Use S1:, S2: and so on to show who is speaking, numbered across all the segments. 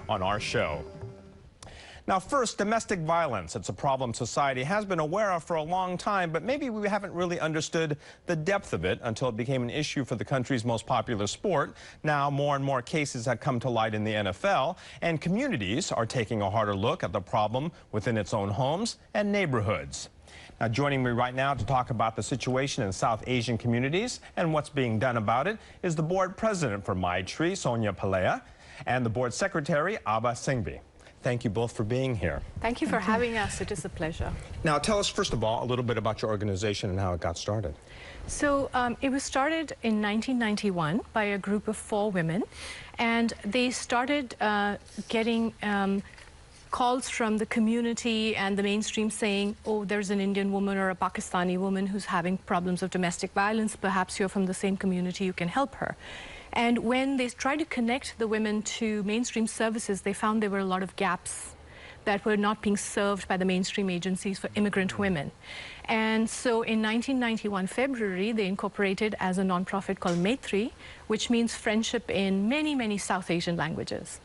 S1: on our show. Now, first, domestic violence. It's a problem society has been aware of for a long time, but maybe we haven't really understood the depth of it until it became an issue for the country's most popular sport. Now, more and more cases have come to light in the NFL, and communities are taking a harder look at the problem within its own homes and neighborhoods. Now, joining me right now to talk about the situation in South Asian communities and what's being done about it is the board president for Maitri, Sonia Palea, and the board secretary, Abba Singhvi. Thank you both for being here.
S2: Thank you for having us. It is a pleasure.
S1: Now, tell us, first of all, a little bit about your organization and how it got started.
S2: So it was started in 1991 by a group of 4 women, and they started getting calls from the community and the mainstream saying, oh, there's an Indian woman or a Pakistani woman who's having problems of domestic violence. Perhaps you're from the same community, you can help her. And when they tried to connect the women to mainstream services, they found there were a lot of gaps that were not being served by the mainstream agencies for immigrant women. And so in 1991 February, they incorporated as a nonprofit called Maitri, which means friendship in many, many South Asian languages.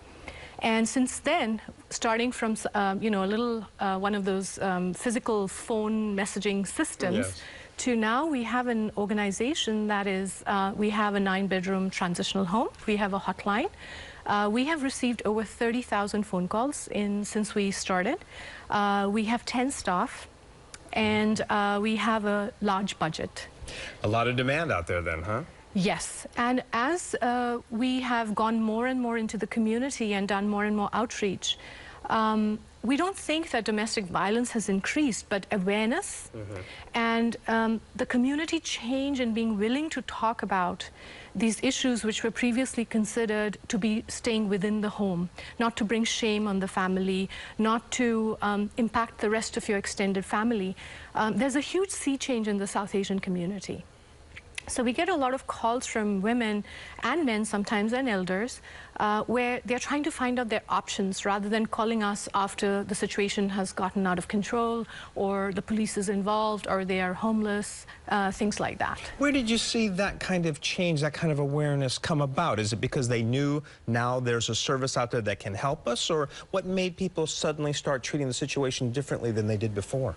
S2: And since then, starting from you know, a little one of those physical phone messaging systems, yes, to now we have an organization that is, we have a 9-bedroom transitional home, we have a hotline. We have received over 30,000 phone calls since we started. We have 10 staff, and we have a large budget.
S1: A lot of demand out there then, huh?
S2: Yes, and as we have gone more and more into the community and done more and more outreach, we don't think that domestic violence has increased, but awareness and the community change and being willing to talk about these issues which were previously considered to be staying within the home, not to bring shame on the family, not to impact the rest of your extended family. There's a huge sea change in the South Asian community. So we get a lot of calls from women and men sometimes, and elders, where they're trying to find out their options rather than calling us after the situation has gotten out of control, or the police is involved, or they are homeless, things like that.
S1: Where did you see that kind of change, that kind of awareness come about? Is it because they knew now there's a service out there that can help us, or what made people suddenly start treating the situation differently than they did before?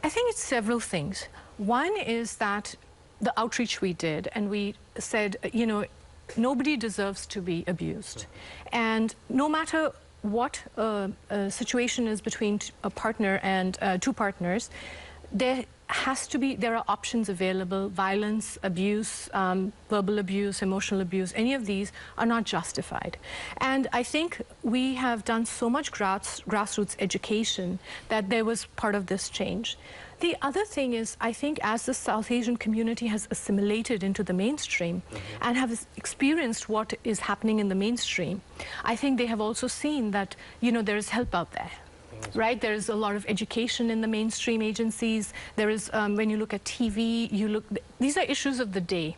S2: I think it's several things. One is that the outreach we did, and we said, you know, nobody deserves to be abused. And no matter what a situation is between a partner and 2 partners, there are options available. Violence, abuse, verbal abuse, emotional abuse, any of these are not justified. And I think we have done so much grassroots education that there was part of this change. The other thing is, I think as the South Asian community has assimilated into the mainstream and have experienced what is happening in the mainstream, I think they have also seen that, you know, there is help out there. Right? There is a lot of education in the mainstream agencies. There is, when you look at TV, these are issues of the day.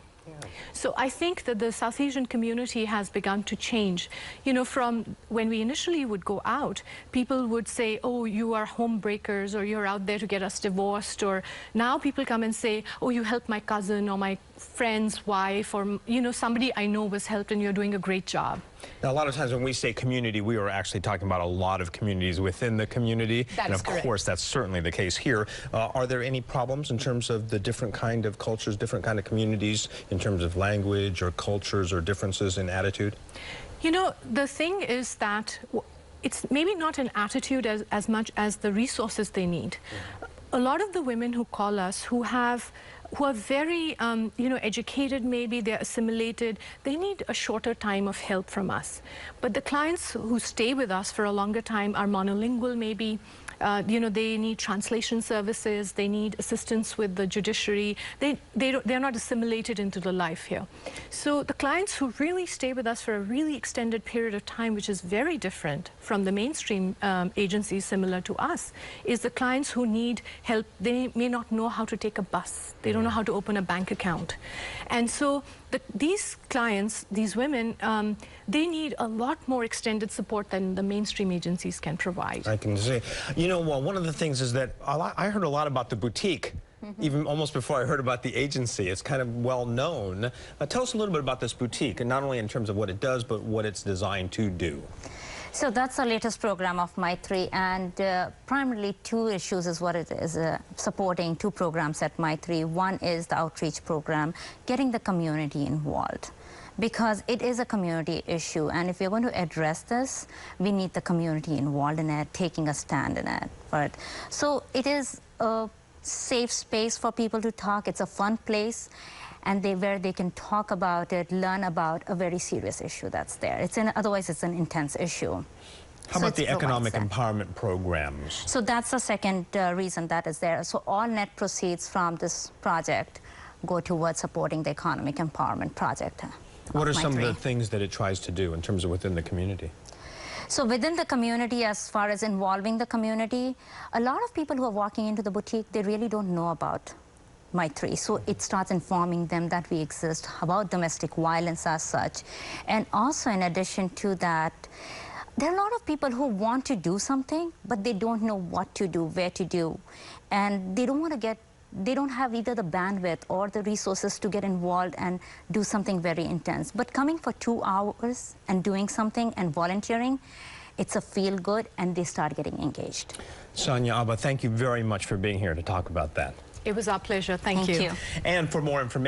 S2: So I think that the South Asian community has begun to change. You know, from when we initially would go out, people would say, oh, you are home breakers, or you're out there to get us divorced, or now people come and say, oh, you helped my cousin or my friend's wife, or, you know, somebody I know was helped and you're doing a great job.
S1: Now, a lot of times when we say community, we are actually talking about a lot of communities within the community.
S2: That is correct.
S1: And of course, that's certainly the case here. Are there any problems in terms of the different kind of cultures, different kind of communities, in terms of language or cultures or differences in attitude?
S2: You know, the thing is that it's maybe not an attitude as much as the resources they need. A lot of the women who call us who are very, you know, educated, maybe they're assimilated, they need a shorter time of help from us. But the clients who stay with us for a longer time are monolingual, maybe. You know, they need translation services, they need assistance with the judiciary. They're not assimilated into the life here. So the clients who really stay with us for a really extended period of time, which is very different from the mainstream agencies similar to us, is the clients who need help. They may not know how to take a bus. They don't know how to open a bank account. And so these clients, these women, they need a lot more extended support than the mainstream agencies can provide.
S1: I can see. You know, well, one of the things is that I heard a lot about the boutique, even almost before I heard about the agency. It's kind of well known. Tell us a little bit about this boutique, and not only in terms of what it does, but what it's designed to do.
S3: So that's the latest program of Maitri, and primarily two issues is what it is, supporting two programs at Maitri. One is the outreach program, getting the community involved, because it is a community issue, and if we're going to address this, we need the community involved in it, taking a stand in it. So it is a safe space for people to talk. It's a fun place, and where they can talk about it, learn about a very serious issue that's there. Otherwise, it's an intense issue.
S1: How about the economic empowerment programs?
S3: So that's the second reason that is there. So all net proceeds from this project go towards supporting the economic empowerment project.
S1: What are some of the things that it tries to do in terms of within the community?
S3: So within the community, as far as involving the community, a lot of people who are walking into the boutique, they really don't know about Maitri. So it starts informing them that we exist, about domestic violence as such. And also in addition to that, there are a lot of people who want to do something, but they don't know what to do, where to do. And they don't have either the bandwidth or the resources to get involved and do something very intense. But coming for 2 hours and doing something and volunteering, it's a feel good, and they start getting engaged.
S1: Sonia Abba, thank you very much for being here to talk about that.
S2: It was our pleasure. Thank you.
S1: And for more information,